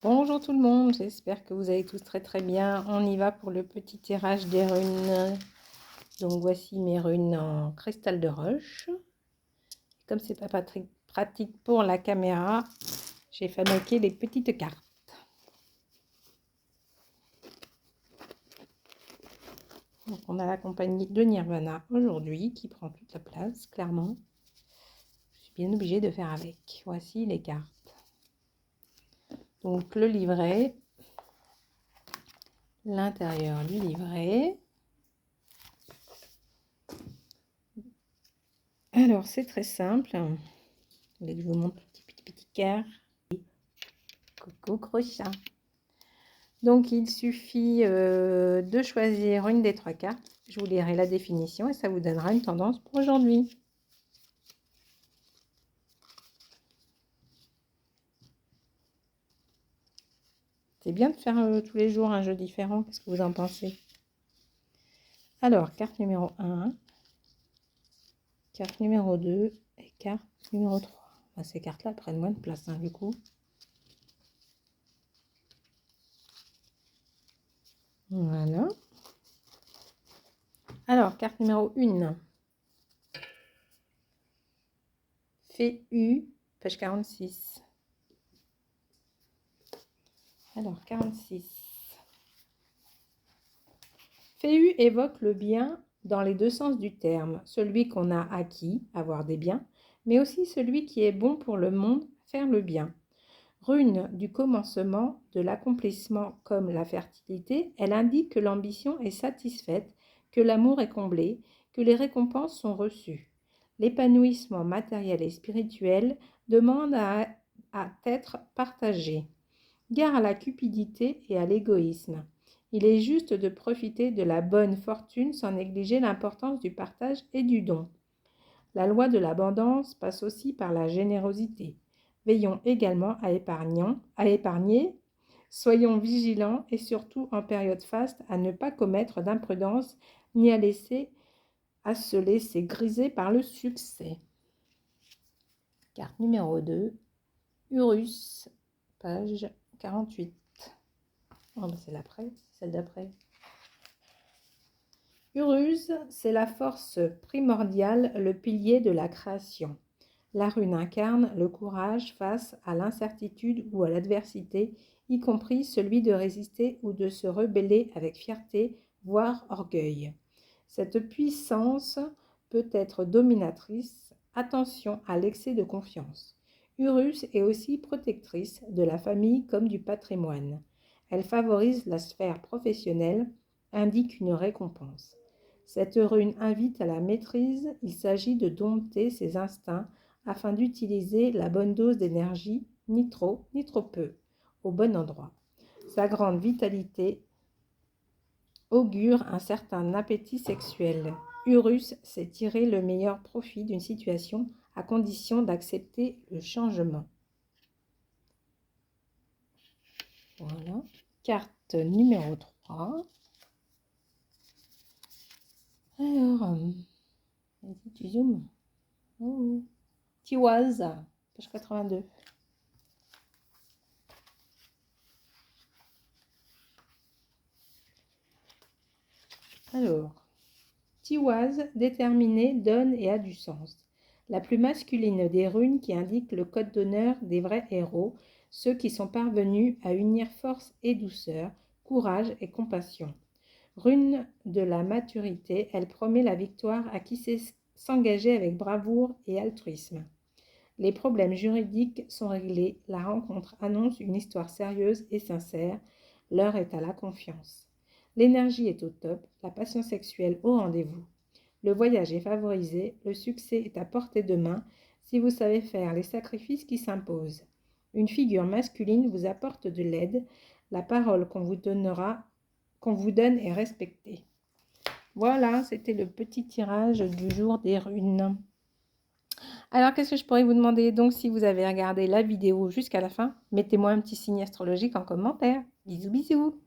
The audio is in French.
Bonjour tout le monde, j'espère que vous allez tous très bien. On y va pour le petit tirage des runes. Donc voici mes runes en cristal de roche. Comme c'est pas pratique pour la caméra, j'ai fabriqué des petites cartes. Donc on a la compagnie de Nirvana aujourd'hui qui prend toute la place, clairement. Je suis bien obligée de faire avec. Voici les cartes. Donc le livret, l'intérieur du livret. Alors c'est très simple. Vous voulez que je vous montre le petit cœur. Coucou crochat. Donc il suffit de choisir une des trois cartes. Je vous lirai la définition et ça vous donnera une tendance pour aujourd'hui. C'est bien de faire tous les jours un jeu différent. Qu'est-ce que vous en pensez? Alors, carte numéro 1, carte numéro 2 et carte numéro 3. Enfin, ces cartes-là prennent moins de place, du coup. Voilà. Alors, carte numéro 1. Féu, page 46. Alors, 46. Féu évoque le bien dans les deux sens du terme, celui qu'on a acquis, avoir des biens, mais aussi celui qui est bon pour le monde, faire le bien. Rune du commencement, de l'accomplissement comme la fertilité, elle indique que l'ambition est satisfaite, que l'amour est comblé, que les récompenses sont reçues. L'épanouissement matériel et spirituel demande à être partagé. Gare à la cupidité et à l'égoïsme. Il est juste de profiter de la bonne fortune sans négliger l'importance du partage et du don. La loi de l'abondance passe aussi par la générosité. Veillons également à épargner, soyons vigilants et surtout en période faste à ne pas commettre d'imprudence ni à se laisser griser par le succès. Carte numéro 2, Urus, page 48. Oh, c'est celle d'après. Urus, c'est la force primordiale, le pilier de la création. La rune incarne le courage face à l'incertitude ou à l'adversité, y compris celui de résister ou de se rebeller avec fierté, voire orgueil. Cette puissance peut être dominatrice. Attention à l'excès de confiance. Urus est aussi protectrice de la famille comme du patrimoine. Elle favorise la sphère professionnelle, indique une récompense. Cette rune invite à la maîtrise, il s'agit de dompter ses instincts afin d'utiliser la bonne dose d'énergie, ni trop peu, au bon endroit. Sa grande vitalité augure un certain appétit sexuel. Urus sait tirer le meilleur profit d'une situation à condition d'accepter le changement. Voilà. Carte numéro 3. Alors, vas-y, tu zoomes. Oh. Tiwaz, page 82. Alors, Tiwaz, déterminée, donne et a du sens. La plus masculine des runes qui indique le code d'honneur des vrais héros, ceux qui sont parvenus à unir force et douceur, courage et compassion. Rune de la maturité, elle promet la victoire à qui sait s'engager avec bravoure et altruisme. Les problèmes juridiques sont réglés, la rencontre annonce une histoire sérieuse et sincère, l'heure est à la confiance. L'énergie est au top, la passion sexuelle au rendez-vous. Le voyage est favorisé, le succès est à portée de main si vous savez faire les sacrifices qui s'imposent. Une figure masculine vous apporte de l'aide, la parole qu'on vous donne est respectée. Voilà, c'était le petit tirage du jour des runes. Alors, qu'est-ce que je pourrais vous demander? Donc, si vous avez regardé la vidéo jusqu'à la fin, mettez-moi un petit signe astrologique en commentaire. Bisous, bisous!